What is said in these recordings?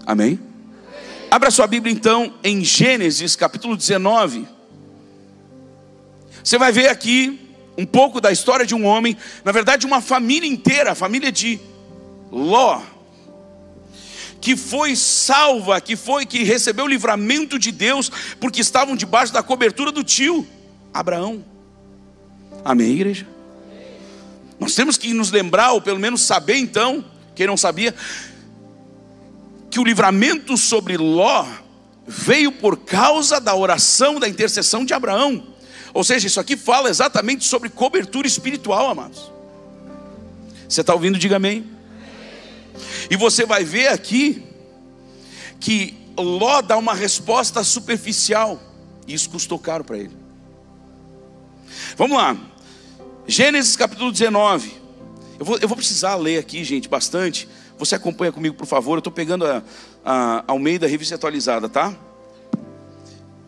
Amém? Abra sua Bíblia então em Gênesis capítulo 19. Você vai ver aqui um pouco da história de um homem, na verdade uma família inteira, a família de Ló, que foi salva, que recebeu o livramento de Deus, porque estavam debaixo da cobertura do tio Abraão. Amém, igreja? Nós temos que nos lembrar, ou pelo menos saber então, quem não sabia, que o livramento sobre Ló veio por causa da oração, da intercessão de Abraão. Ou seja, isso aqui fala exatamente sobre cobertura espiritual, amados. Você está ouvindo? Diga amém. E você vai ver aqui que Ló dá uma resposta superficial, e isso custou caro para ele. Vamos lá, Gênesis capítulo 19. Eu vou precisar ler aqui, gente, bastante. Você acompanha comigo, por favor. Eu estou pegando a Almeida Revista Atualizada, tá?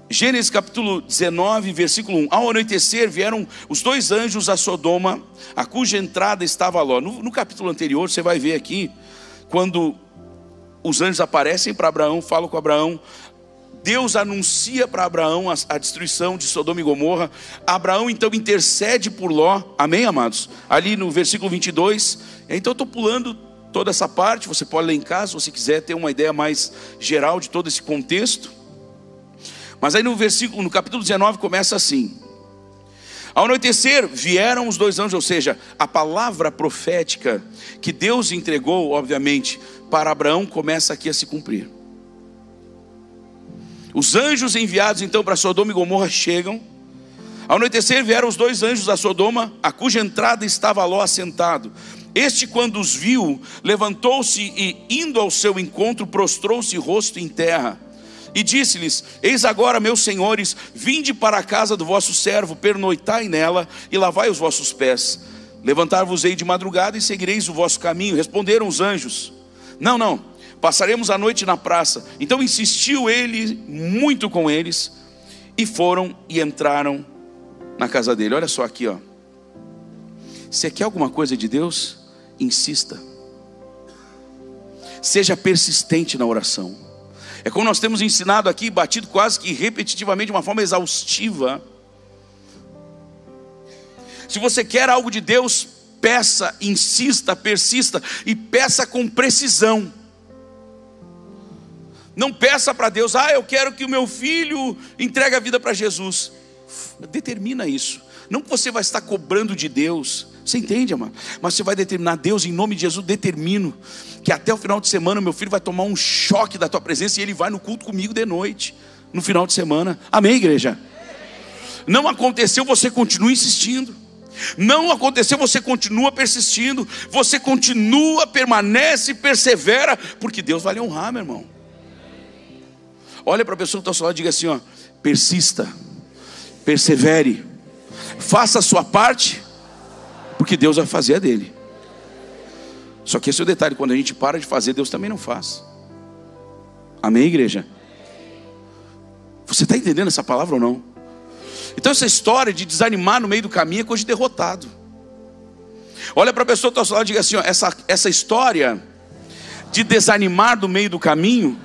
Gênesis capítulo 19, versículo 1. Ao anoitecer vieram os dois anjos a Sodoma, a cuja entrada estava Ló. No capítulo anterior, você vai ver aqui, quando os anjos aparecem para Abraão, falam com Abraão, Deus anuncia para Abraão a destruição de Sodoma e Gomorra. Abraão então intercede por Ló. Amém, amados? Ali no versículo 22. Então eu estou pulando toda essa parte. Você pode ler em casa, se você quiser ter uma ideia mais geral de todo esse contexto. Mas aí no capítulo 19 começa assim: ao anoitecer vieram os dois anjos, ou seja, a palavra profética que Deus entregou, obviamente, para Abraão começa aqui a se cumprir. Os anjos enviados então para Sodoma e Gomorra chegam. Ao anoitecer vieram os dois anjos a Sodoma, a cuja entrada estava Ló assentado. Este, quando os viu, levantou-se e, indo ao seu encontro, prostrou-se rosto em terra. E disse-lhes: eis agora, meus senhores, vinde para a casa do vosso servo, pernoitai nela e lavai os vossos pés. Levantar-vos-ei de madrugada e seguireis o vosso caminho. Responderam os anjos: não, passaremos a noite na praça. Então insistiu ele muito com eles, e foram e entraram na casa dele. Olha só aqui, ó. Você quer alguma coisa de Deus? Insista. Seja persistente na oração. É como nós temos ensinado aqui, batido quase que repetitivamente, de uma forma exaustiva. Se você quer algo de Deus, peça, insista, persista, e peça com precisão. Não peça para Deus: eu quero que o meu filho entregue a vida para Jesus. Determina isso. Não que você vai estar cobrando de Deus, você entende, amado? Mas você vai determinar: Deus, em nome de Jesus, determino que até o final de semana meu filho vai tomar um choque da tua presença, e ele vai no culto comigo de noite, no final de semana. Amém, igreja? Não aconteceu, você continua insistindo. Não aconteceu, você continua persistindo. Você continua, permanece, persevera, porque Deus vai lhe honrar, meu irmão. Olha para a pessoa que está ao seu lado e diga assim, ó: persista, persevere, faça a sua parte, porque Deus vai fazer a dele. Só que esse é o detalhe: quando a gente para de fazer, Deus também não faz. Amém, igreja? Você está entendendo essa palavra ou não? Então essa história de desanimar no meio do caminho é coisa de derrotado. Olha para a pessoa que está ao seu lado e diga assim, ó: essa história de desanimar no meio do caminho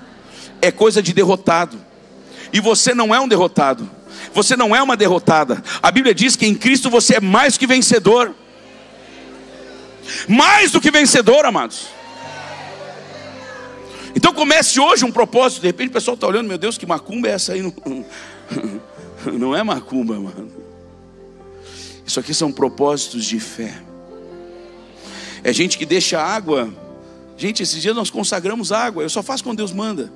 é coisa de derrotado. E você não é um derrotado, você não é uma derrotada. A Bíblia diz que em Cristo você é mais que vencedor. Mais do que vencedor, amados. Então comece hoje um propósito. De repente o pessoal está olhando: meu Deus, que macumba é essa aí? Não é macumba, mano. Isso aqui são propósitos de fé. É gente que deixa água. Gente, esses dias nós consagramos água. Eu só faço quando Deus manda.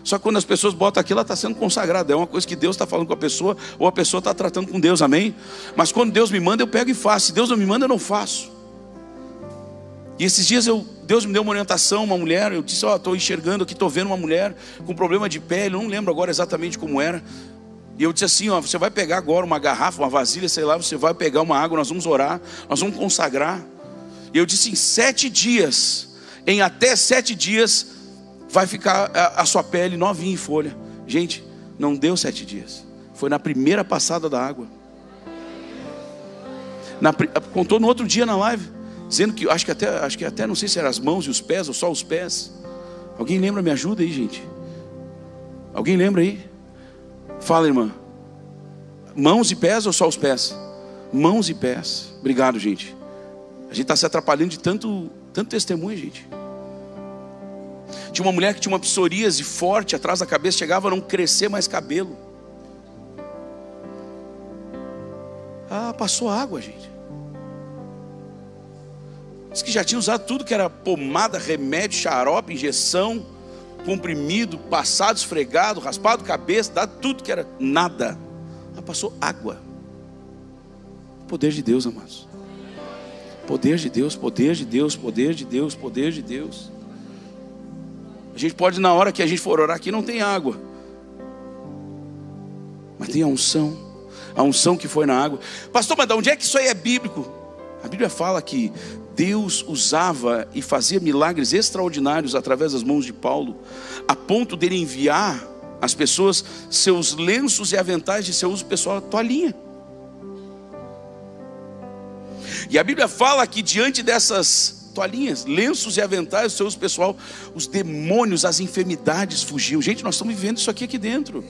Só que quando as pessoas botam aqui, ela está sendo consagrada. É uma coisa que Deus está falando com a pessoa, ou a pessoa está tratando com Deus, amém? Mas quando Deus me manda, eu pego e faço. Se Deus não me manda, eu não faço. E esses dias Deus me deu uma orientação, uma mulher. Eu disse: estou enxergando aqui, estou vendo uma mulher com problema de pele. Eu não lembro agora exatamente como era. E eu disse assim: você vai pegar agora uma garrafa, uma vasilha, sei lá. Você vai pegar uma água, nós vamos orar, nós vamos consagrar. E eu disse: em 7 dias, em até 7 dias, vai ficar a sua pele novinha em folha. Gente, não deu 7 dias. Foi na primeira passada da água. Contou no outro dia na live, dizendo que acho que até não sei se eram as mãos e os pés, ou só os pés. Alguém lembra? Me ajuda aí, gente. Alguém lembra aí? Fala, irmã. Mãos e pés ou só os pés? Mãos e pés. Obrigado, gente. A gente está se atrapalhando de tanto testemunho, gente. Tinha uma mulher que tinha uma psoríase forte atrás da cabeça, chegava a não crescer mais cabelo. Passou água, gente. Diz que já tinha usado tudo que era pomada, remédio, xarope, injeção, comprimido, passado, esfregado, raspado cabeça, dado tudo que era nada. Passou água. Poder de Deus, amados. Poder de Deus, poder de Deus, poder de Deus, poder de Deus. A gente pode, na hora que a gente for orar aqui, não tem água, mas tem a unção que foi na água. Pastor, mas de onde é que isso aí é bíblico? A Bíblia fala que Deus usava e fazia milagres extraordinários através das mãos de Paulo, a ponto dele enviar às pessoas seus lenços e aventais de seu uso pessoal, toalhinha. E a Bíblia fala que diante dessas toalhinhas, lenços e aventais do seu uso pessoal, os demônios, as enfermidades fugiam. Gente, nós estamos vivendo isso aqui dentro.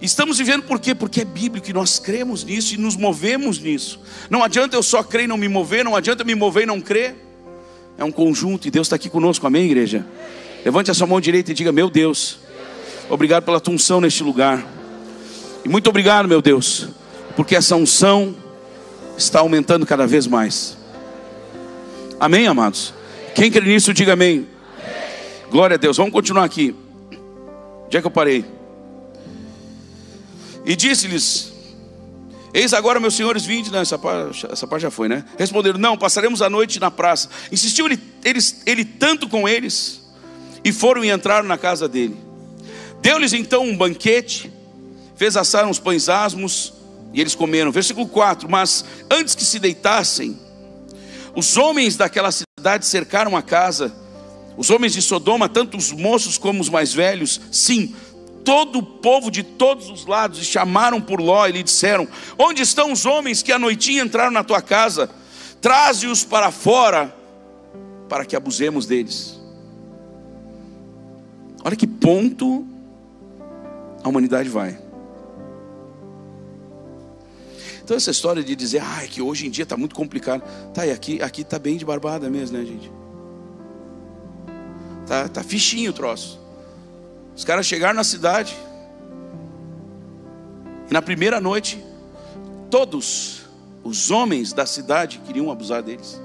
Estamos vivendo por quê? Porque é bíblico e nós cremos nisso e nos movemos nisso. Não adianta eu só crer e não me mover, não adianta me mover e não crer. É um conjunto e Deus está aqui conosco, amém, igreja? Levante a sua mão direita e diga: meu Deus, obrigado pela tua unção neste lugar. E muito obrigado, meu Deus, porque essa unção está aumentando cada vez mais. Amém, amados? Quem crê nisso, diga amém. Glória a Deus, vamos continuar aqui. Onde é que eu parei? E disse-lhes: eis agora, meus senhores, vinde. Não, essa parte já foi, né? Responderam: não, passaremos a noite na praça. Insistiu ele tanto com eles, e foram e entraram na casa dele. Deu-lhes então um banquete, fez assar uns pães asmos, e eles comeram. Versículo 4: mas antes que se deitassem, os homens daquela cidade cercaram a casa. Os homens de Sodoma, tanto os moços como os mais velhos, sim, todo o povo de todos os lados, e chamaram por Ló e lhe disseram: onde estão os homens que à noitinha entraram na tua casa? Traze-os para fora, para que abusemos deles. Olha que ponto a humanidade vai. Então essa história de dizer que hoje em dia está muito complicado, e aqui está bem de barbada mesmo, né, gente? Tá fichinho o troço. Os caras chegaram na cidade, e na primeira noite, todos os homens da cidade queriam abusar deles.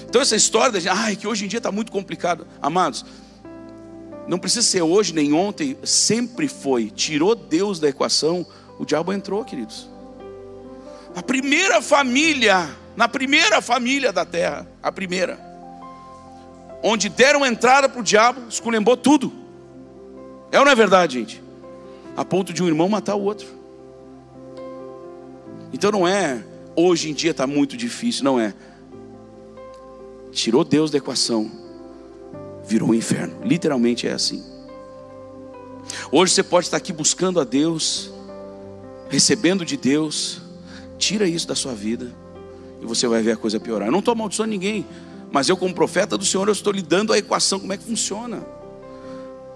Então essa história de que hoje em dia está muito complicado, amados, não precisa ser hoje nem ontem, sempre foi. Tirou Deus da equação, o diabo entrou, queridos. Na primeira família da terra, a primeira, onde deram entrada para o diabo, esculhambou tudo. É ou não é verdade, gente? A ponto de um irmão matar o outro. Então não é hoje em dia está muito difícil, não é. Tirou Deus da equação, virou um inferno. Literalmente é assim. Hoje você pode estar aqui buscando a Deus, recebendo de Deus. Tira isso da sua vida e você vai ver a coisa piorar. Eu não estou amaldiçoando ninguém, mas eu, como profeta do Senhor, eu estou lhe dando a equação, como é que funciona.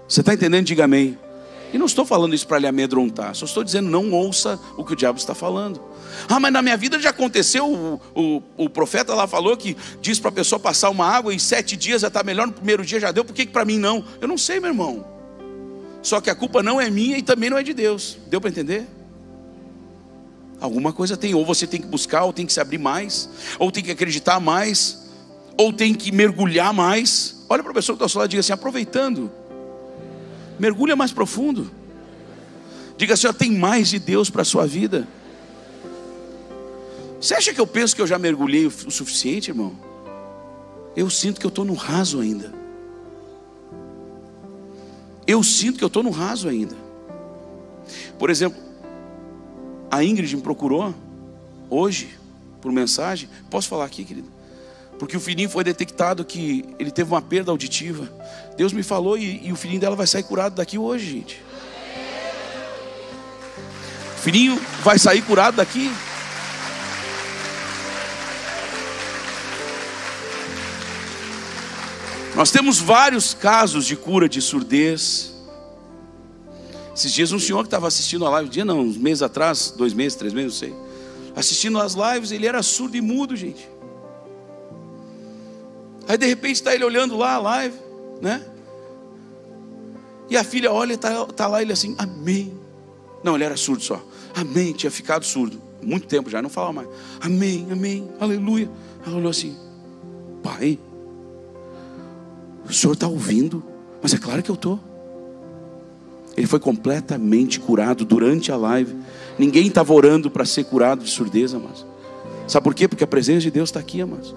Você está entendendo? Diga amém. E não estou falando isso para lhe amedrontar, só estou dizendo: não ouça o que o diabo está falando. Mas na minha vida já aconteceu. O profeta lá falou que diz para a pessoa passar uma água e 7 dias já está melhor, no primeiro dia já deu. Por que para mim não? Eu não sei, meu irmão. Só que a culpa não é minha e também não é de Deus. Deu para entender? Alguma coisa tem, ou você tem que buscar, ou tem que se abrir mais, ou tem que acreditar mais, ou tem que mergulhar mais. Olha para a pessoa que está ao seu lado e diga assim: aproveitando, mergulha mais profundo. Diga assim: tem mais de Deus para a sua vida. Você acha que eu penso que eu já mergulhei o suficiente, irmão? Eu sinto que eu estou no raso ainda. Por exemplo, a Ingrid me procurou hoje por mensagem. Posso falar aqui, querido? Porque o filhinho foi detectado que ele teve uma perda auditiva. Deus me falou e o filhinho dela vai sair curado daqui hoje, gente. O filhinho vai sair curado daqui. Nós temos vários casos de cura de surdez. Esses dias um senhor que estava assistindo a live, uns meses atrás, 2 meses, 3 meses, não sei, assistindo as lives, ele era surdo e mudo, gente. Aí de repente está ele olhando lá a live, né? E a filha olha e tá lá ele assim, amém. Não, ele era surdo só. Amém, tinha ficado surdo. Muito tempo já, não falava mais. Amém, amém, aleluia. Ela olhou assim, pai, o senhor está ouvindo? Mas é claro que eu estou. Ele foi completamente curado durante a live. Ninguém estava orando para ser curado de surdez, amados. Sabe por quê? Porque a presença de Deus está aqui, amados.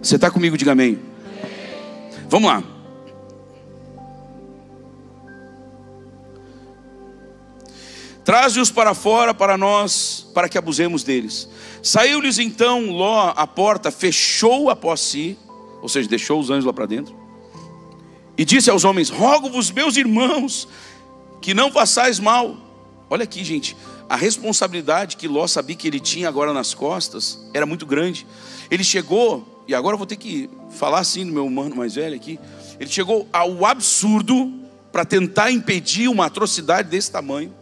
Você está comigo? Diga amém. Vamos lá. Traze-os para fora para nós, para que abusemos deles. Saiu-lhes então Ló à porta, fechou após si, ou seja, deixou os anjos lá para dentro, e disse aos homens: rogo-vos, meus irmãos, que não façais mal. Olha aqui, gente, a responsabilidade que Ló sabia que ele tinha agora nas costas era muito grande. Ele chegou, e agora eu vou ter que falar assim do meu mano mais velho aqui, ele chegou ao absurdo para tentar impedir uma atrocidade desse tamanho.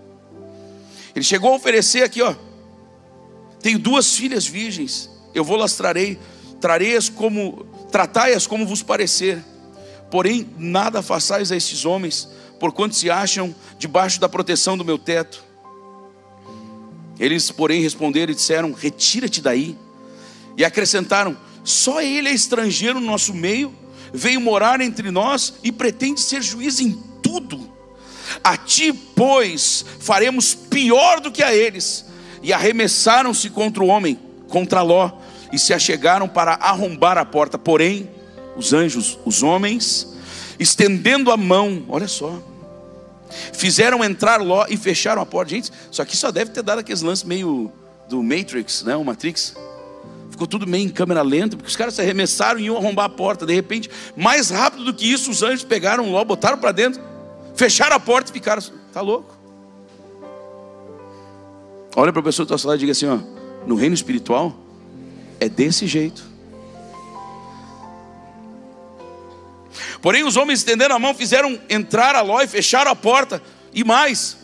Ele chegou a oferecer aqui, ó, tenho 2 filhas virgens, eu vou las tratai-as como vos parecer, porém nada façais a estes homens, porquanto se acham debaixo da proteção do meu teto. Eles, porém, responderam e disseram: retira-te daí. E acrescentaram: só ele é estrangeiro no nosso meio, veio morar entre nós e pretende ser juiz em tudo. A ti, pois, faremos pior do que a eles. E arremessaram-se contra o homem, contra Ló, e se achegaram para arrombar a porta. Porém, os anjos, os homens, estendendo a mão, olha só, fizeram entrar Ló e fecharam a porta. Gente, isso aqui só deve ter dado aqueles lances meio do Matrix, né? O Matrix. Ficou tudo meio em câmera lenta, porque os caras se arremessaram e iam arrombar a porta. De repente, mais rápido do que isso, os anjos pegaram Ló, botaram para dentro, fecharam a porta e ficaram. Tá louco? Olha para a pessoa do teu lado e diga assim, ó, no reino espiritual é desse jeito. Porém os homens estenderam a mão, fizeram entrar a Ló e fecharam a porta. E mais,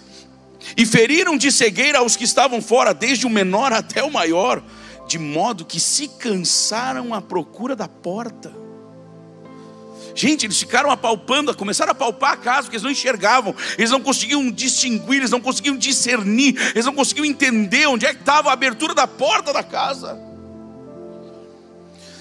e feriram de cegueira aos que estavam fora, desde o menor até o maior, de modo que se cansaram à procura da porta. Gente, eles ficaram apalpando, começaram a palpar a casa, porque eles não enxergavam, eles não conseguiam distinguir, eles não conseguiam discernir, eles não conseguiam entender onde é que estava a abertura da porta da casa.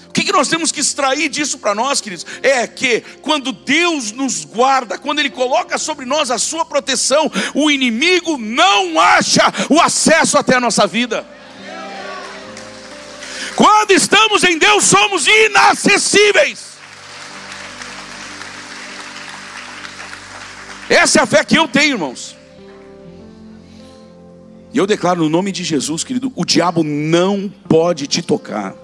O que nós temos que extrair disso para nós, queridos? É que quando Deus nos guarda, quando Ele coloca sobre nós a sua proteção, o inimigo não acha o acesso até a nossa vida. Quando estamos em Deus, somos inacessíveis. Essa é a fé que eu tenho, irmãos. E eu declaro no nome de Jesus, querido, o diabo não pode te tocar.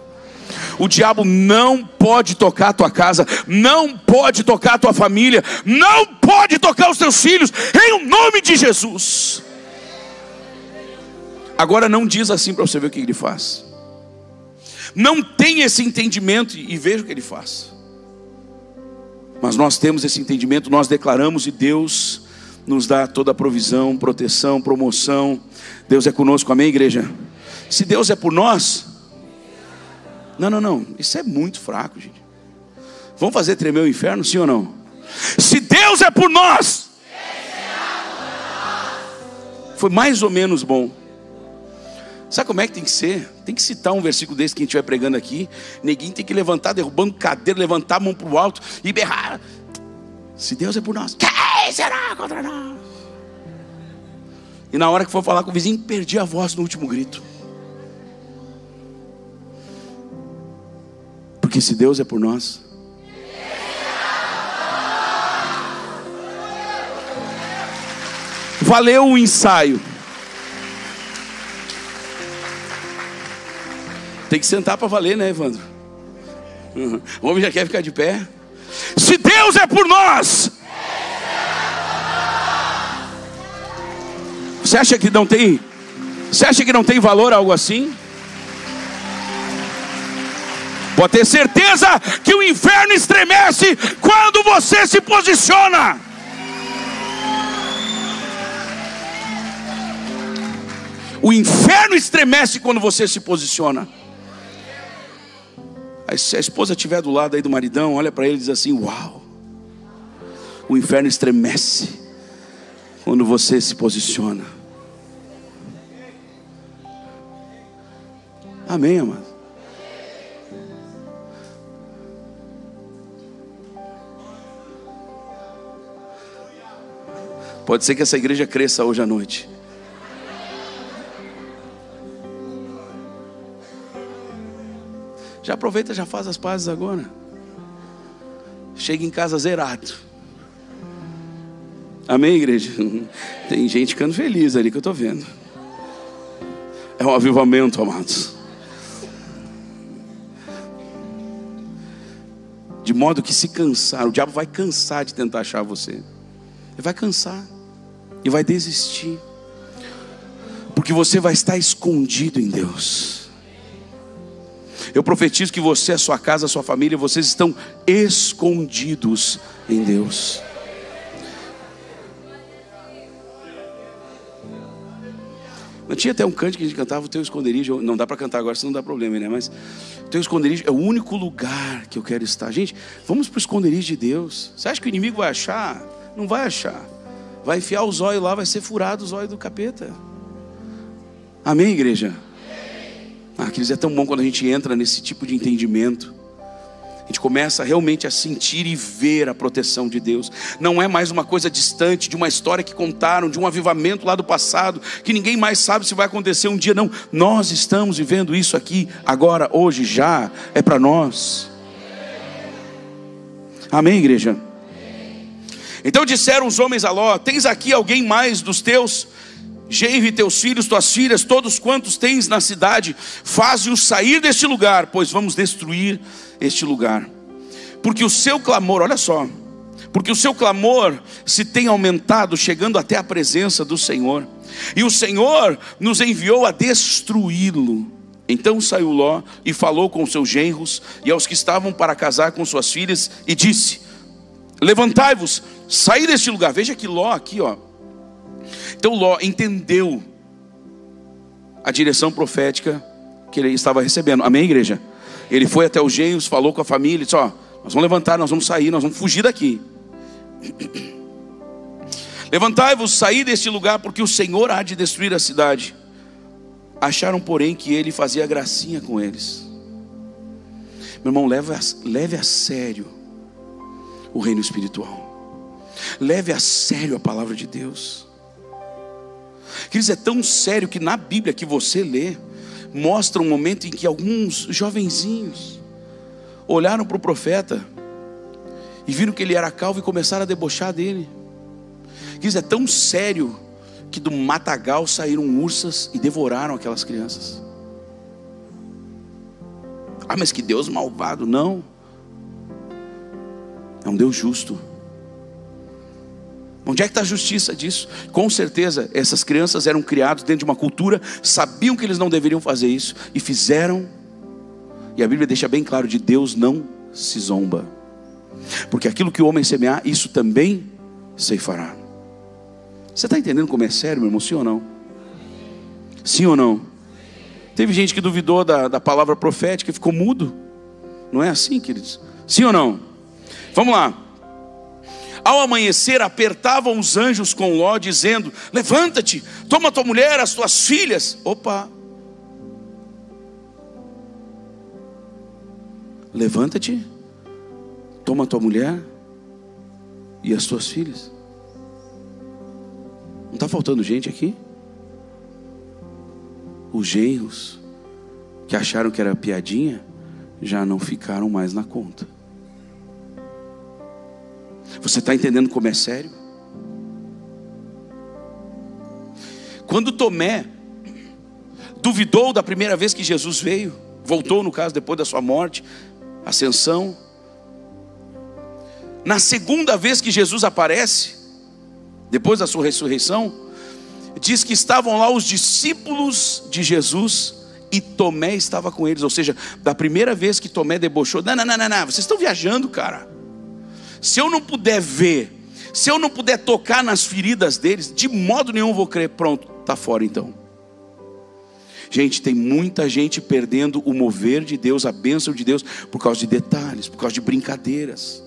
O diabo não pode tocar a tua casa, não pode tocar a tua família, não pode tocar os teus filhos, em nome de Jesus. Agora não diz assim para você ver o que ele faz. Não tem esse entendimento e veja o que ele faz. Mas nós temos esse entendimento, nós declaramos e Deus nos dá toda a provisão, proteção, promoção. Deus é conosco, amém, igreja? Se Deus é por nós, não, isso é muito fraco, gente. Vamos fazer tremer o inferno, sim ou não? Se Deus é por nós, foi mais ou menos bom. Sabe como é que tem que ser? Tem que citar um versículo desse que a gente vai pregando aqui. Neguinho tem que levantar, derrubando cadeira, levantar a mão para o alto e berrar: se Deus é por nós, quem será contra nós? E na hora que for falar com o vizinho, perdi a voz no último grito. Porque se Deus é por nós, valeu o ensaio. Tem que sentar para valer, né, Evandro? O homem já quer ficar de pé. Se Deus é por nós, você acha que não tem? Você acha que não tem valor algo assim? Pode ter certeza que o inferno estremece quando você se posiciona. O inferno estremece quando você se posiciona. Aí, se a esposa estiver do lado aí do maridão, olha para ele e diz assim: uau, o inferno estremece quando você se posiciona. Amém, amado? Pode ser que essa igreja cresça hoje à noite. Já aproveita, já faz as pazes agora. Chega em casa zerado. Amém, igreja? Tem gente ficando feliz ali que eu estou vendo. É um avivamento, amados. De modo que, se cansar, o diabo vai cansar de tentar achar você. Ele vai cansar e vai desistir, porque você vai estar escondido em Deus. Eu profetizo que você, a sua casa, a sua família, vocês estão escondidos em Deus. Não tinha até um cântico que a gente cantava: o teu esconderijo. Não dá para cantar agora, senão não dá problema, né? Mas o teu esconderijo é o único lugar que eu quero estar. Gente, vamos para o esconderijo de Deus. Você acha que o inimigo vai achar? Não vai achar. Vai enfiar os olhos lá, vai ser furado os olhos do capeta. Amém, igreja? Queridos, é tão bom quando a gente entra nesse tipo de entendimento. A gente começa realmente a sentir e ver a proteção de Deus. Não é mais uma coisa distante, de uma história que contaram, de um avivamento lá do passado, que ninguém mais sabe se vai acontecer um dia. Não, nós estamos vivendo isso aqui, agora, hoje, já. É para nós. Amém, igreja? Então disseram os homens a Ló: tens aqui alguém mais dos teus genros e teus filhos, tuas filhas, todos quantos tens na cidade, faze-os sair deste lugar, pois vamos destruir este lugar. Porque o seu clamor, olha só, porque o seu clamor se tem aumentado, chegando até a presença do Senhor, e o Senhor nos enviou a destruí-lo. Então saiu Ló e falou com os seus genros e aos que estavam para casar com suas filhas, e disse: levantai-vos, saí deste lugar. Veja que Ló aqui, ó. Então Ló entendeu a direção profética que ele estava recebendo. Amém, igreja? Ele foi até os genros, falou com a família, disse: ó, nós vamos levantar, nós vamos sair, nós vamos fugir daqui. Levantai-vos, saí deste lugar, porque o Senhor há de destruir a cidade. Acharam, porém, que ele fazia gracinha com eles. Meu irmão, leve a sério o reino espiritual. Leve a sério a palavra de Deus. Queridos, é tão sério que na Bíblia que você lê, mostra um momento em que alguns jovenzinhos olharam para o profeta e viram que ele era calvo e começaram a debochar dele. Queridos, é tão sério que do matagal saíram ursas e devoraram aquelas crianças. Mas que Deus malvado. Não, é um Deus justo. Onde é que está a justiça disso? Com certeza essas crianças eram criadas dentro de uma cultura, sabiam que eles não deveriam fazer isso e fizeram. E a Bíblia deixa bem claro: de Deus não se zomba, porque aquilo que o homem semear, isso também ceifará. Você está entendendo como é sério, meu irmão? Sim ou não? Sim ou não? Teve gente que duvidou da palavra profética e ficou mudo. Não é assim, queridos? Sim ou não? Vamos lá. Ao amanhecer, apertavam os anjos com Ló, dizendo: levanta-te, toma tua mulher, as tuas filhas. Opa! Levanta-te, toma tua mulher e as tuas filhas. Não está faltando gente aqui? Os genros que acharam que era piadinha já não ficaram mais na conta. Você está entendendo como é sério? Quando Tomé duvidou da primeira vez que Jesus veio, voltou no caso depois da sua morte, ascensão, na segunda vez que Jesus aparece, depois da sua ressurreição, diz que estavam lá os discípulos de Jesus e Tomé estava com eles. Ou seja, da primeira vez que Tomé debochou, não, vocês estão viajando, cara. Se eu não puder ver, se eu não puder tocar nas feridas deles, de modo nenhum vou crer. Pronto, está fora então. Gente, tem muita gente perdendo o mover de Deus, a bênção de Deus, por causa de detalhes, por causa de brincadeiras,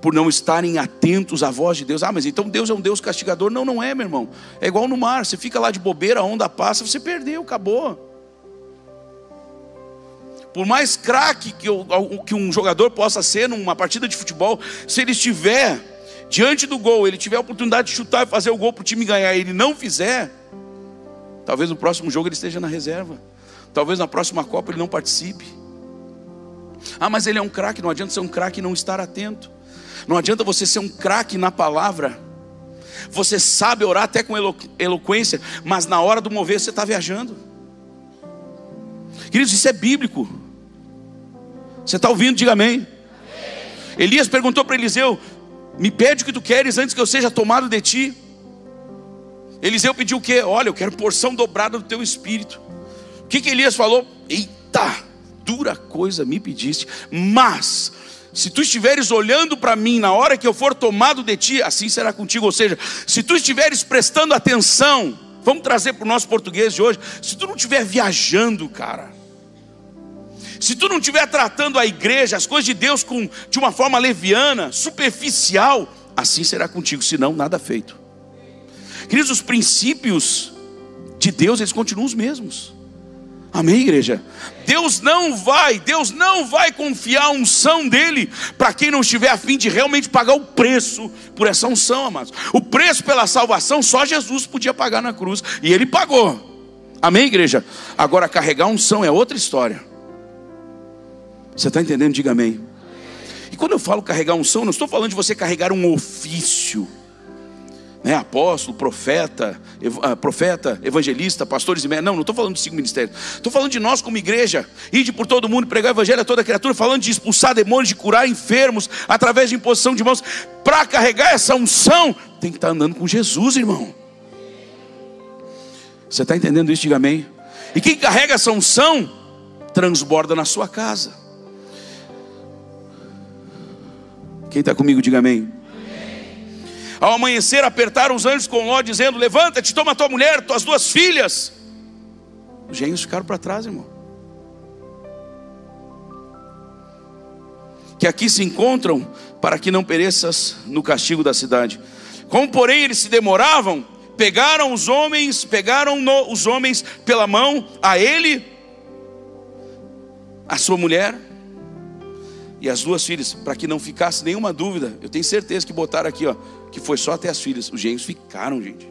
por não estarem atentos à voz de Deus. Ah, mas então Deus é um Deus castigador? Não, não é, meu irmão. É igual no mar, você fica lá de bobeira, a onda passa, você perdeu, acabou. Por mais craque que um jogador possa ser numa partida de futebol, se ele estiver diante do gol, ele tiver a oportunidade de chutar e fazer o gol para o time ganhar, e ele não fizer, talvez no próximo jogo ele esteja na reserva, talvez na próxima Copa ele não participe. Ah, mas ele é um craque. Não adianta ser um craque e não estar atento. Não adianta você ser um craque na palavra. Você sabe orar até com eloquência, mas na hora do mover você está viajando. Queridos, isso é bíblico. Você está ouvindo? Diga amém. Amém. Elias perguntou para Eliseu: me pede o que tu queres antes que eu seja tomado de ti. Eliseu pediu o quê? Olha, eu quero porção dobrada do teu espírito. O que Elias falou? Eita, dura coisa me pediste, mas se tu estiveres olhando para mim na hora que eu for tomado de ti, assim será contigo. Ou seja, se tu estiveres prestando atenção, vamos trazer para o nosso português de hoje, se tu não estiver viajando, cara, se tu não estiver tratando a igreja, as coisas de Deus de uma forma leviana, superficial, assim será contigo, senão nada feito. Queridos, os princípios de Deus, eles continuam os mesmos. Amém, igreja? Deus não vai confiar a unção dele para quem não estiver a fim de realmente pagar o preço por essa unção, amados. O preço pela salvação só Jesus podia pagar na cruz, e ele pagou. Amém, igreja? Agora, carregar unção é outra história. Você está entendendo? Diga amém. E quando eu falo carregar unção, não estou falando de você carregar um ofício, né? Apóstolo, profeta, evangelista, pastores e mestres. Não estou falando de 5 ministérios. Estou falando de nós como igreja, ide por todo mundo, pregar o evangelho a toda criatura, falando de expulsar demônios, de curar enfermos através de imposição de mãos. Para carregar essa unção, tem que estar andando com Jesus, irmão. Você está entendendo isso? Diga amém. E quem carrega essa unção transborda na sua casa. Quem está comigo, diga amém. Ao amanhecer, apertaram os anjos com Ló, dizendo: levanta-te, toma tua mulher, tuas 2 filhas. Os gênios ficaram para trás, irmão. Que aqui se encontram, para que não pereças no castigo da cidade. Como porém eles se demoravam, pegaram os homens pela mão, a ele, a sua mulher e as 2 filhas, para que não ficasse nenhuma dúvida. Eu tenho certeza que botaram aqui, ó, que foi só até as filhas. Os gêmeos ficaram, gente.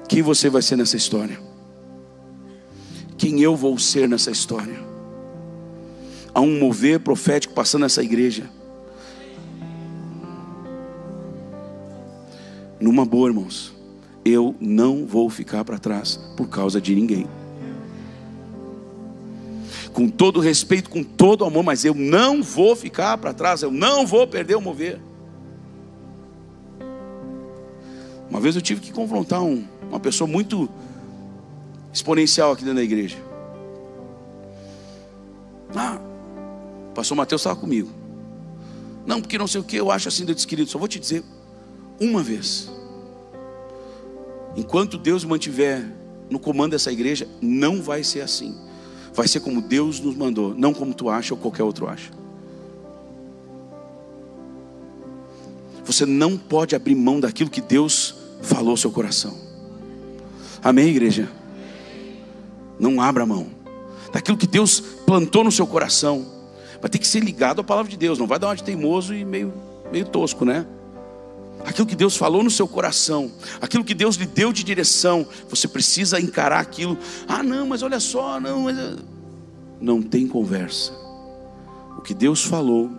Quem você vai ser nessa história? Quem eu vou ser nessa história? Há um mover profético passando nessa igreja. Numa boa, irmãos, eu não vou ficar para trás por causa de ninguém. Com todo respeito, com todo amor, mas eu não vou ficar para trás, eu não vou perder o mover. Uma vez eu tive que confrontar uma pessoa muito exponencial aqui dentro da igreja. O pastor Mateus estava comigo. Não, porque não sei o que, eu acho assim. Eu disse: querido, só vou te dizer uma vez: enquanto Deus mantiver no comando dessa igreja, não vai ser assim. Vai ser como Deus nos mandou, não como tu acha ou qualquer outro acha. Você não pode abrir mão daquilo que Deus falou ao seu coração. Amém, igreja? Não abra mão daquilo que Deus plantou no seu coração. Vai ter que ser ligado à palavra de Deus. Não vai dar uma de teimoso e meio tosco, né? Aquilo que Deus falou no seu coração, aquilo que Deus lhe deu de direção, você precisa encarar aquilo. Não, mas olha só, não tem conversa. O que Deus falou,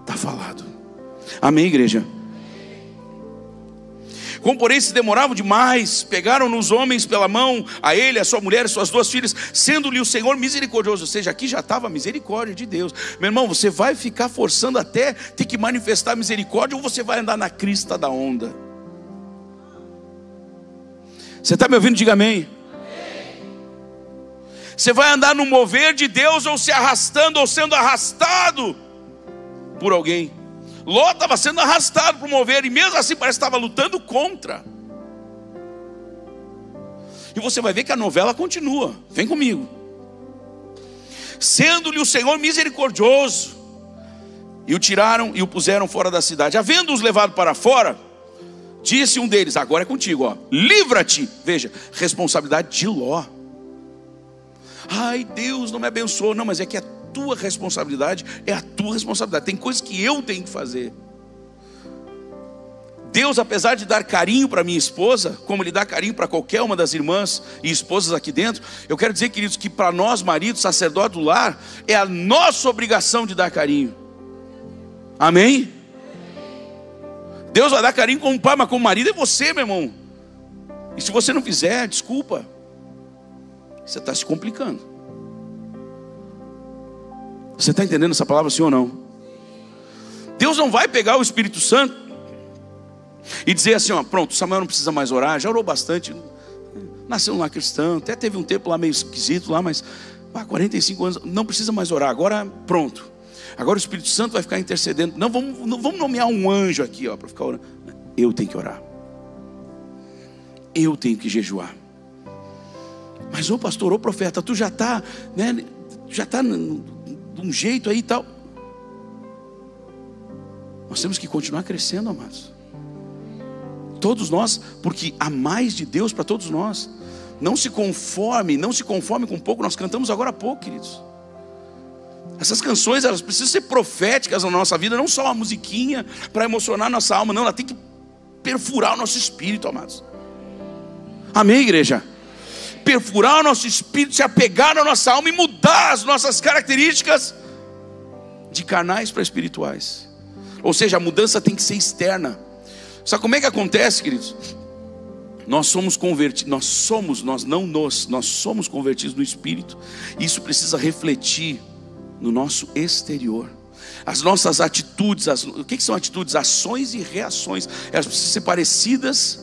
está falado. Amém, igreja? Como porém se demoravam demais, pegaram os homens pela mão, a ele, a sua mulher e suas 2 filhas, sendo-lhe o Senhor misericordioso. Ou seja, aqui já estava a misericórdia de Deus. Meu irmão, você vai ficar forçando até ter que manifestar misericórdia, ou você vai andar na crista da onda? Você está me ouvindo? Diga amém. Você vai andar no mover de Deus, ou se arrastando, ou sendo arrastado por alguém. Ló estava sendo arrastado para o mover, e mesmo assim parece que estava lutando contra. E você vai ver que a novela continua. Vem comigo. Sendo-lhe o Senhor misericordioso, e o tiraram e o puseram fora da cidade. Havendo-os levado para fora, disse um deles: agora é contigo, ó, livra-te. Veja, responsabilidade de Ló. Ai, Deus não me abençoou. Não, mas é que a tua responsabilidade é a tua responsabilidade. Tem coisas que eu tenho que fazer. Deus, apesar de dar carinho para minha esposa, como Ele dá carinho para qualquer uma das irmãs e esposas aqui dentro, eu quero dizer, queridos, que para nós maridos, sacerdote do lar, é a nossa obrigação de dar carinho. Amém? Deus vai dar carinho como pai, mas como marido é você, meu irmão. E se você não fizer, desculpa, você está se complicando. Você está entendendo essa palavra, sim ou não? Deus não vai pegar o Espírito Santo e dizer assim, ó, pronto, Samuel não precisa mais orar, já orou bastante, nasceu lá cristão, até teve um tempo lá meio esquisito lá, mas 45 anos, não precisa mais orar, agora pronto, agora o Espírito Santo vai ficar intercedendo. Não, vamos nomear um anjo aqui, ó, para ficar orando. Eu tenho que orar, eu tenho que jejuar. Mas ô pastor, ô profeta, tu já está, né, já está de um jeito aí e tal. Nós temos que continuar crescendo, amados. Todos nós, porque há mais de Deus para todos nós. Não se conforme com pouco. Nós cantamos agora há pouco, queridos. Essas canções, elas precisam ser proféticas na nossa vida. Não só uma musiquinha para emocionar nossa alma. Não, ela tem que perfurar o nosso espírito, amados. Amém, igreja? Perfurar o nosso espírito, se apegar na nossa alma e mudar as nossas características de carnais para espirituais. Ou seja, a mudança tem que ser externa. Sabe como é que acontece, queridos? Nós somos convertidos, nós somos convertidos no Espírito. E isso precisa refletir no nosso exterior. As nossas atitudes, o que são atitudes? Ações e reações. Elas precisam ser parecidas.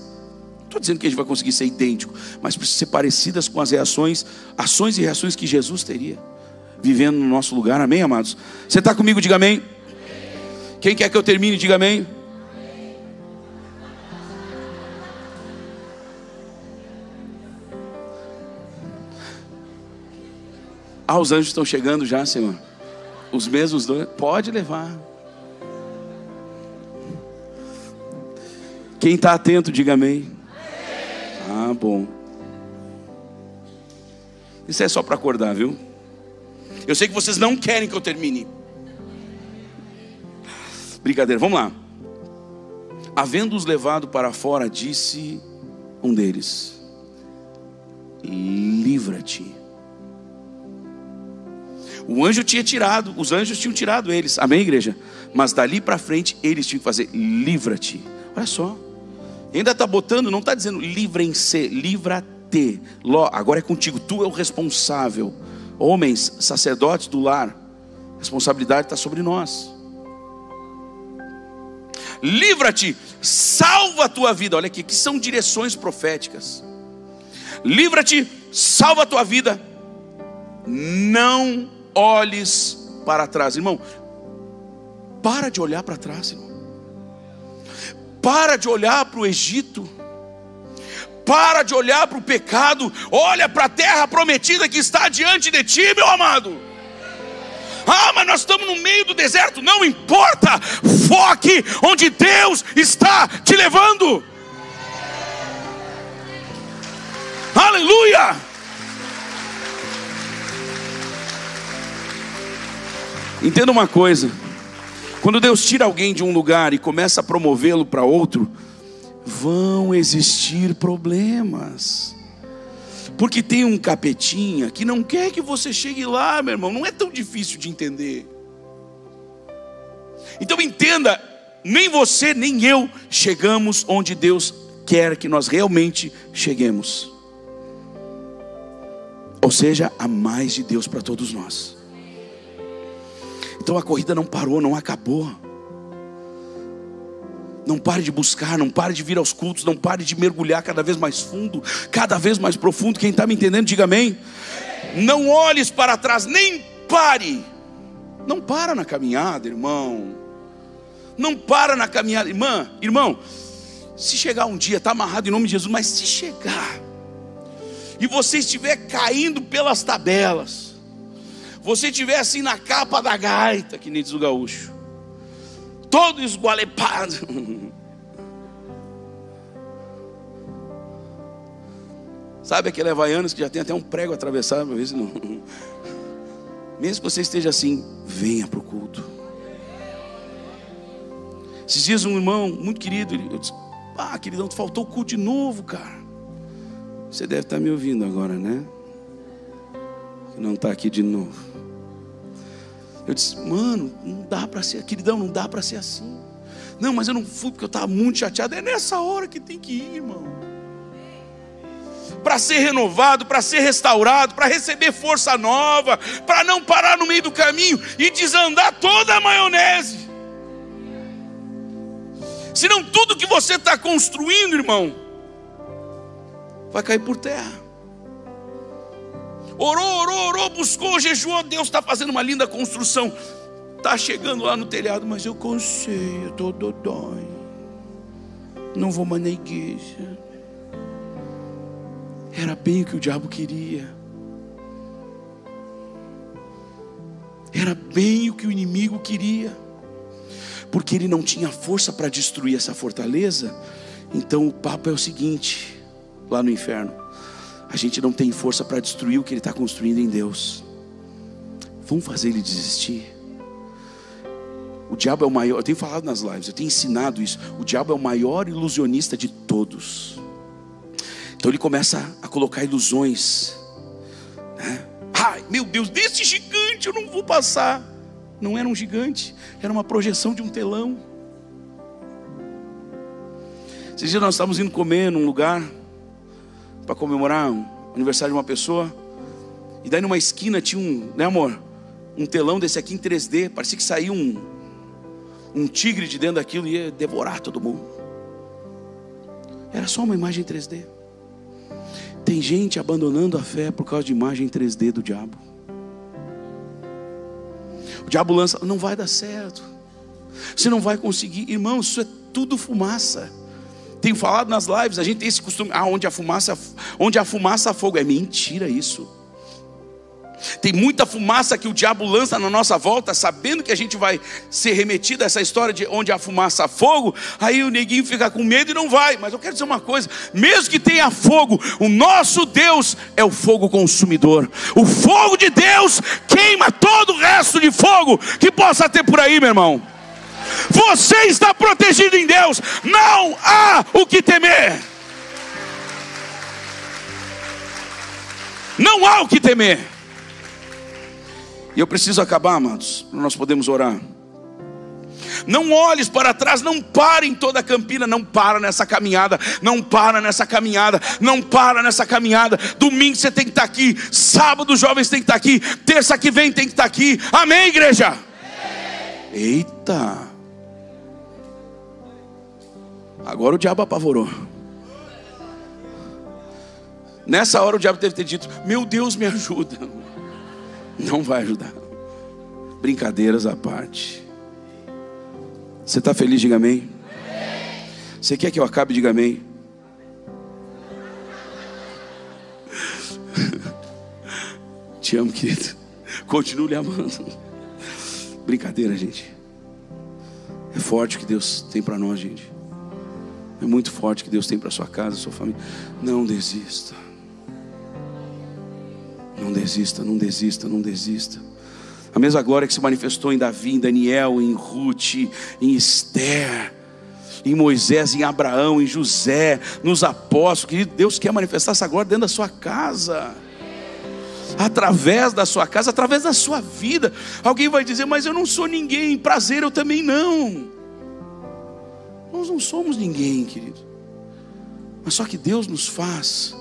Não estou dizendo que a gente vai conseguir ser idêntico, mas precisam ser parecidas com as reações, ações e reações que Jesus teria, vivendo no nosso lugar. Amém, amados? Você está comigo? Diga amém. Quem quer que eu termine? Diga amém. Ah, os anjos estão chegando já, Senhor. Os mesmos dois. Pode levar. Quem está atento, diga amém. Ah, bom. Isso é só para acordar, viu? Eu sei que vocês não querem que eu termine. Brincadeira, vamos lá. Havendo-os levado para fora, disse um deles: livra-te. O anjo tinha tirado, os anjos tinham tirado eles, amém, igreja? Mas dali para frente eles tinham que fazer: livra-te. Olha só, ainda está botando, não está dizendo livrem-se, livra-te. Ló, agora é contigo, tu é o responsável. Homens, sacerdotes do lar, a responsabilidade está sobre nós. Livra-te, salva a tua vida. Olha aqui, que são direções proféticas. Livra-te, salva a tua vida. Não olhes para trás, irmão. Para de olhar para trás, irmão. Para de olhar para o Egito. Para de olhar para o pecado. Olha para a terra prometida que está diante de ti, meu amado. Ah, mas nós estamos no meio do deserto. Não importa. Foque onde Deus está te levando. Aleluia. Entenda uma coisa: quando Deus tira alguém de um lugar e começa a promovê-lo para outro, vão existir problemas. Porque tem um capetinha que não quer que você chegue lá, meu irmão. Não é tão difícil de entender. Então entenda, nem você nem eu chegamos onde Deus quer que nós realmente cheguemos. Ou seja, há mais de Deus para todos nós. Então a corrida não parou, não acabou. Não pare de buscar, não pare de vir aos cultos, não pare de mergulhar cada vez mais fundo, cada vez mais profundo. Quem está me entendendo, diga amém. Não olhes para trás, nem pare. Não para na caminhada, irmão. Não para na caminhada, irmão. Se chegar um dia, está amarrado em nome de Jesus, mas se chegar e você estiver caindo pelas tabelas, você estiver assim na capa da gaita, que nem diz o gaúcho, todo esgualepado, sabe aquele havaianos que já tem até um prego atravessado, para ver se não. Mesmo que você esteja assim, venha para o culto. Esses dias um irmão muito querido, eu disse: queridão, tu faltou o culto de novo, cara. Você deve estar me ouvindo agora, né? Que não está aqui de novo. Eu disse: mano, não dá para ser, queridão, não dá para ser assim. Não, mas eu não fui porque eu estava muito chateado. É nessa hora que tem que ir, irmão. Para ser renovado, para ser restaurado, para receber força nova, para não parar no meio do caminho e desandar toda a maionese. Senão tudo que você está construindo, irmão, vai cair por terra. Orou, buscou, jejuou, Deus está fazendo uma linda construção. Está chegando lá no telhado, mas eu cansei, eu estou dodói. Não vou mais na igreja. Era bem o que o diabo queria. Era bem o que o inimigo queria. Porque ele não tinha força para destruir essa fortaleza. Então o papo é o seguinte, lá no inferno: a gente não tem força para destruir o que ele está construindo em Deus. Vamos fazer ele desistir. O diabo é o maior, eu tenho falado nas lives, eu tenho ensinado isso. O diabo é o maior ilusionista de todos. Então ele começa a colocar ilusões, né? Ai, meu Deus, desse gigante eu não vou passar. Não era um gigante, era uma projeção de um telão. Esses dias nós estávamos indo comer num lugar para comemorar o aniversário de uma pessoa. E daí numa esquina tinha né, amor? Um telão desse aqui em 3D. Parecia que saía um tigre de dentro daquilo e ia devorar todo mundo. Era só uma imagem 3D. Tem gente abandonando a fé por causa de imagem 3D do diabo. O diabo lança: não vai dar certo, você não vai conseguir. Irmão, isso é tudo fumaça. Tenho falado nas lives, a gente tem esse costume: onde a fumaça há fogo. É mentira isso. Tem muita fumaça que o diabo lança na nossa volta, sabendo que a gente vai ser remetido a essa história de onde há fumaça há fogo. Aí o neguinho fica com medo e não vai. Mas eu quero dizer uma coisa: mesmo que tenha fogo, o nosso Deus é o fogo consumidor. O fogo de Deus queima todo o resto de fogo que possa ter por aí, meu irmão. Você está protegido em Deus, não há o que temer. Não há o que temer. E eu preciso acabar, amados, para nós podermos orar. Não olhes para trás, não pare em toda a Campina, não para nessa caminhada, não para nessa caminhada, não para nessa caminhada. Domingo você tem que estar aqui, sábado os jovens têm que estar aqui, terça que vem tem que estar aqui. Amém, igreja? Eita! Agora o diabo apavorou. Nessa hora o diabo deve ter dito: meu Deus, me ajuda. Não vai ajudar. Brincadeiras à parte. Você está feliz? Diga amém. Você quer que eu acabe? Diga amém. Te amo, querido. Continuo lhe amando. Brincadeira, gente. É forte o que Deus tem para nós, gente. É muito forte o que Deus tem para sua casa, sua família. Não desista. Não desista, não desista, não desista. A mesma glória que se manifestou em Davi, em Daniel, em Ruth, em Esther, em Moisés, em Abraão, em José, nos apóstolos. Querido, Deus quer manifestar essa glória dentro da sua casa, através da sua casa, através da sua vida. Alguém vai dizer: mas eu não sou ninguém. Prazer, eu também não. Nós não somos ninguém, querido. Mas só que Deus nos faz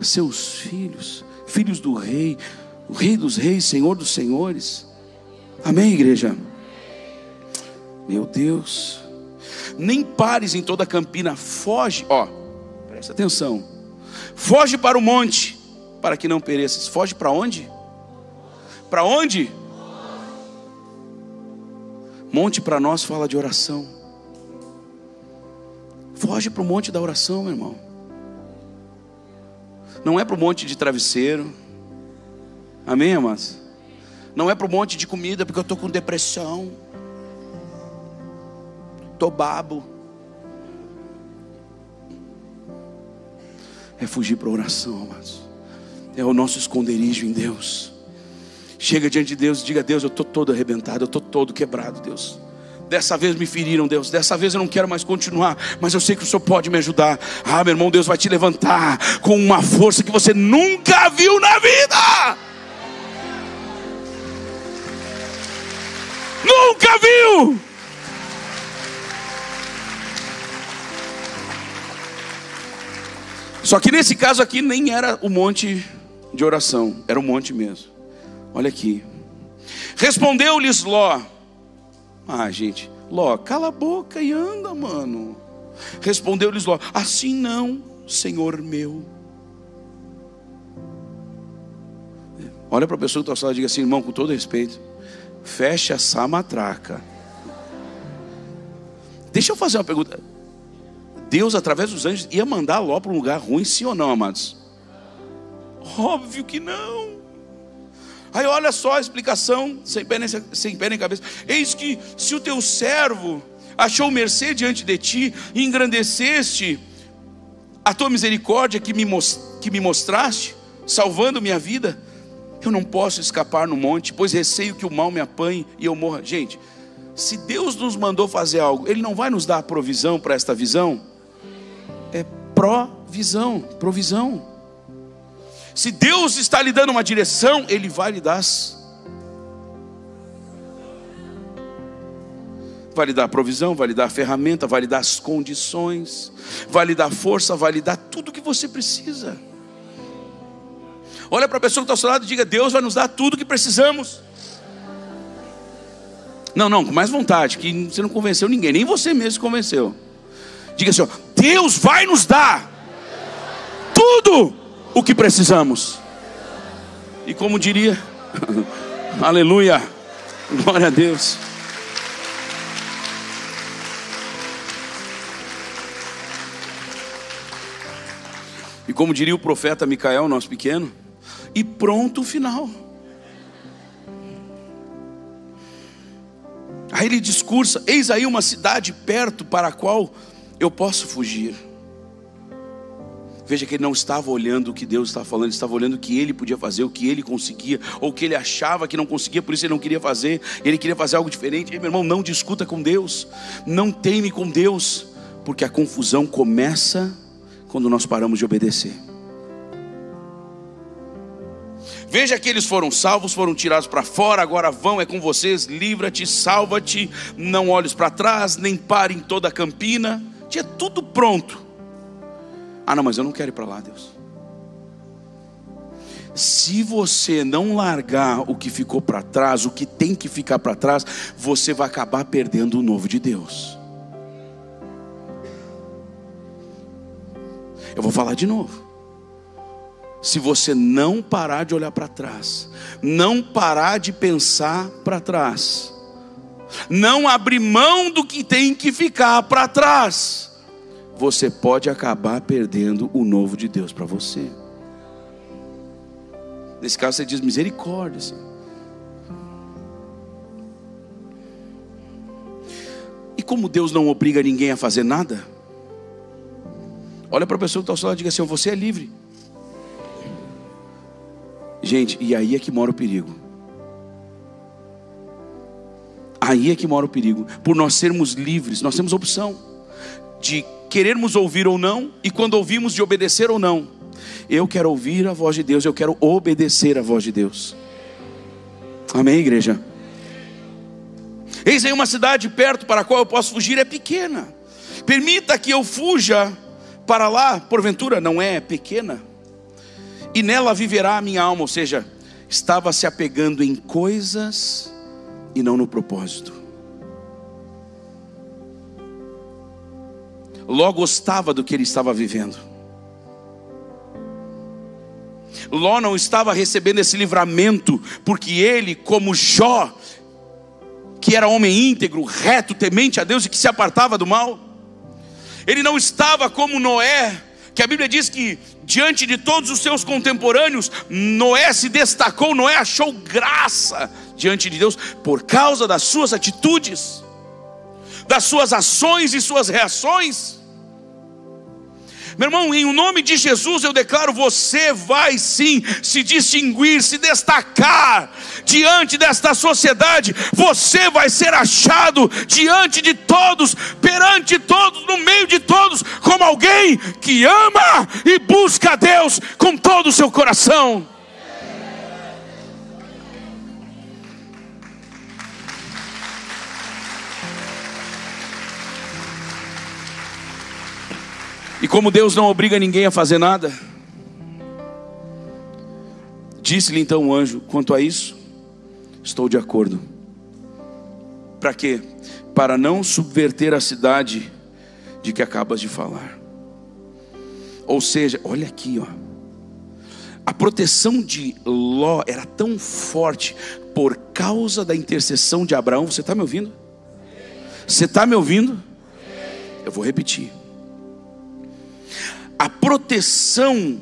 seus filhos, filhos do rei, o rei dos reis, senhor dos senhores. Amém, igreja? Meu Deus. nem pares em toda a campina, foge, presta atenção, foge para o monte, para que não pereças. Foge para onde? Para onde? Monte para nós fala de oração. Foge para o monte da oração, meu irmão. Não é para o monte de travesseiro. Amém, amados? Não é para o monte de comida, porque eu estou com depressão, estou babo. É fugir para a oração, amados. É o nosso esconderijo em Deus. Chega diante de Deus e diga: Deus, eu estou todo arrebentado, eu estou todo quebrado, Deus. Dessa vez me feriram, Deus. Dessa vez eu não quero mais continuar, mas eu sei que o Senhor pode me ajudar. Meu irmão, Deus vai te levantar com uma força que você nunca viu na vida. Nunca viu. Só que nesse caso aqui nem era o monte de oração, era o monte mesmo. Olha aqui. Respondeu-lhes Ló. Gente, Ló, cala a boca e anda, mano. Respondeu-lhes Ló: assim não, Senhor meu. Olha para a pessoa que está ao seu lado e diga assim: irmão, com todo respeito, fecha essa matraca. Deixa eu fazer uma pergunta. Deus, através dos anjos, ia mandar Ló para um lugar ruim, sim ou não, amados? Óbvio que não. Aí olha só a explicação, sem pé nem cabeça. Eis que se o teu servo achou mercê diante de ti, e engrandeceste a tua misericórdia que me mostraste, salvando minha vida, eu não posso escapar no monte, pois receio que o mal me apanhe e eu morra. Gente, se Deus nos mandou fazer algo, Ele não vai nos dar provisão para esta visão? É provisão. Se Deus está lhe dando uma direção, Ele vai lhe dar. Vai lhe dar provisão, vai lhe dar ferramenta, vai lhe dar as condições, vai lhe dar força, vai lhe dar tudo o que você precisa. Olha para a pessoa que está ao seu lado e diga: Deus vai nos dar tudo o que precisamos. Não, com mais vontade, que você não convenceu ninguém, nem você mesmo se convenceu. Diga assim: Deus vai nos dar tudo o que precisamos. E como diria, aleluia, glória a Deus. E como diria o profeta Micael, nosso pequeno, e pronto o final. Aí ele discursa: eis aí uma cidade perto para a qual eu posso fugir. Veja que ele não estava olhando o que Deus estava falando, ele estava olhando o que ele podia fazer, o que ele conseguia, ou o que ele achava que não conseguia, por isso ele não queria fazer, ele queria fazer algo diferente. Ei, meu irmão, não discuta com Deus, não teime com Deus, porque a confusão começa quando nós paramos de obedecer. Veja que eles foram salvos, foram tirados para fora, agora vão, é com vocês, livra-te, salva-te, não olhes para trás, nem pare em toda a campina. Tinha tudo pronto. Não, mas eu não quero ir para lá, Deus. Se você não largar o que ficou para trás, o que tem que ficar para trás, você vai acabar perdendo o novo de Deus. Eu vou falar de novo. Se você não parar de olhar para trás, não parar de pensar para trás, não abrir mão do que tem que ficar para trás, você pode acabar perdendo o novo de Deus para você. Nesse caso você diz misericórdia, Senhor. E como Deus não obriga ninguém a fazer nada, olha para a pessoa que está ao seu lado e diga assim: você é livre. Gente, e aí é que mora o perigo. Aí é que mora o perigo. Por nós sermos livres, nós temos opção de querermos ouvir ou não, e quando ouvimos, de obedecer ou não. Eu quero ouvir a voz de Deus, eu quero obedecer a voz de Deus. Amém, igreja? Eis aí uma cidade perto para a qual eu posso fugir, é pequena. Permita que eu fuja para lá, porventura não é pequena, e nela viverá a minha alma. Ou seja, estava se apegando em coisas e não no propósito. Ló gostava do que ele estava vivendo. Ló não estava recebendo esse livramento porque ele, como Jó, que era homem íntegro, reto, temente a Deus e que se apartava do mal, ele não estava como Noé, que a Bíblia diz que diante de todos os seus contemporâneos, Noé se destacou, Noé achou graça diante de Deus por causa das suas atitudes, das suas ações e suas reações. Meu irmão, em nome de Jesus eu declaro: você vai sim se distinguir, se destacar diante desta sociedade. Você vai ser achado diante de todos, perante todos, no meio de todos, como alguém que ama e busca a Deus com todo o seu coração. E como Deus não obriga ninguém a fazer nada, disse-lhe então o anjo: quanto a isso, estou de acordo. Para quê? Para não subverter a cidade de que acabas de falar. Ou seja, olha aqui, ó. A proteção de Ló era tão forte por causa da intercessão de Abraão. Você está me ouvindo? Você está me ouvindo? Eu vou repetir. A proteção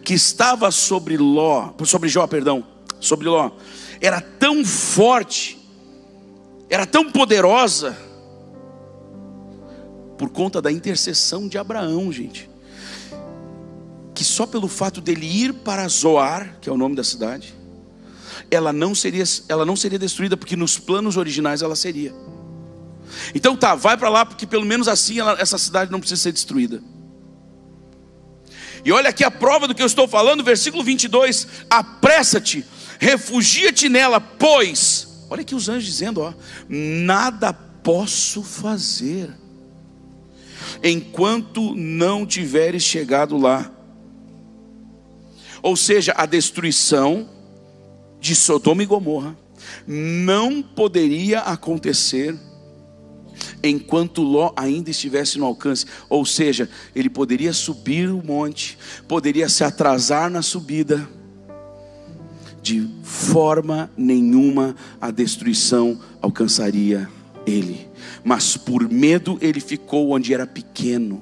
que estava sobre Ló, sobre Jó, sobre Ló, era tão forte, era tão poderosa, por conta da intercessão de Abraão, gente, que só pelo fato dele ir para Zoar, que é o nome da cidade, ela não seria destruída, porque nos planos originais ela seria. Então tá, vai para lá, porque pelo menos assim essa cidade não precisa ser destruída. E olha aqui a prova do que eu estou falando, versículo 22: apressa-te, refugia-te nela, pois, olha aqui os anjos dizendo, ó, nada posso fazer enquanto não tiveres chegado lá. Ou seja, a destruição de Sodoma e Gomorra não poderia acontecer enquanto Ló ainda estivesse no alcance. Ou seja, ele poderia subir o monte, poderia se atrasar na subida, de forma nenhuma a destruição alcançaria ele. Mas por medo ele ficou onde era pequeno.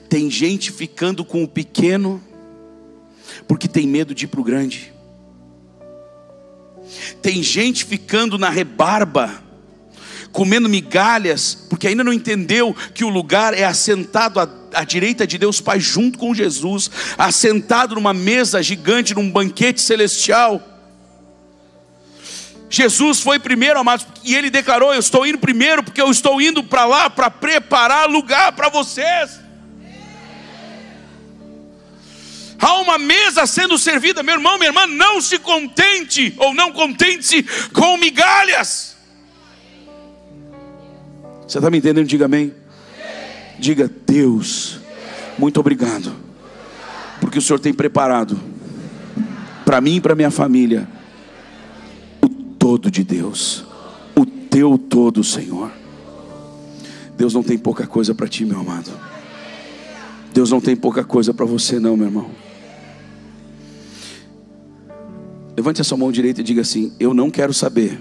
Tem gente ficando com o pequeno porque tem medo de ir para o grande. Tem gente ficando na rebarba, comendo migalhas, porque ainda não entendeu que o lugar é assentado à direita de Deus Pai, junto com Jesus, assentado numa mesa gigante, num banquete celestial. Jesus foi primeiro, amados, e ele declarou: eu estou indo primeiro, porque eu estou indo para lá para preparar lugar para vocês. Há uma mesa sendo servida, meu irmão, minha irmã, não se contente, ou não contente-se com migalhas. Você está me entendendo? Diga amém. Diga: Deus, muito obrigado, porque o Senhor tem preparado para mim e para minha família o todo de Deus, o teu todo, Senhor. Deus não tem pouca coisa para ti, meu amado. Deus não tem pouca coisa para você, não, meu irmão. Levante a sua mão direita e diga assim: eu não quero saber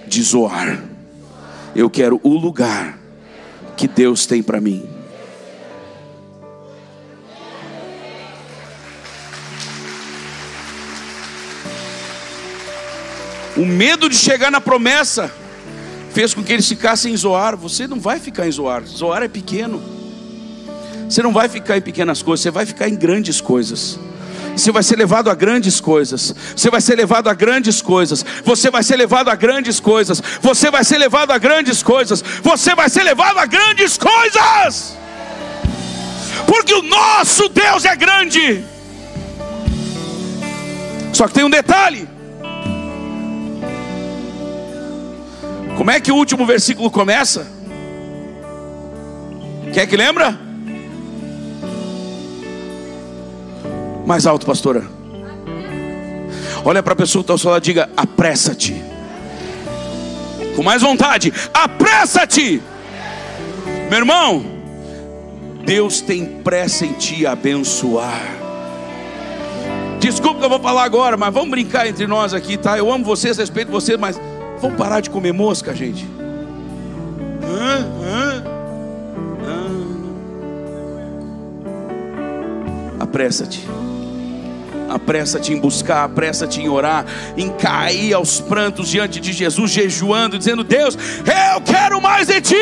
de Zoar, eu quero o lugar que Deus tem para mim. O medo de chegar na promessa fez com que eles ficassem em Zoar. Você não vai ficar em Zoar. Zoar é pequeno. Você não vai ficar em pequenas coisas, você vai ficar em grandes coisas. Você vai ser levado a grandes coisas. Você vai ser levado a grandes coisas. Você vai ser levado a grandes coisas. Você vai ser levado a grandes coisas. Você vai ser levado a grandes coisas. Porque o nosso Deus é grande. Só que tem um detalhe. Como é que o último versículo começa? Quem é que lembra? Mais alto, pastora. Olha para a pessoa que está ao seu lado e diga: apressa-te. Com mais vontade, apressa-te. Meu irmão, Deus tem pressa em te abençoar. Desculpa que eu vou falar agora, mas vamos brincar entre nós aqui, tá? Eu amo vocês, respeito vocês, mas vamos parar de comer mosca, gente. Apressa-te. Apressa-te em buscar, apressa-te em orar, em cair aos prantos diante de Jesus, jejuando, dizendo: Deus, eu quero mais de Ti.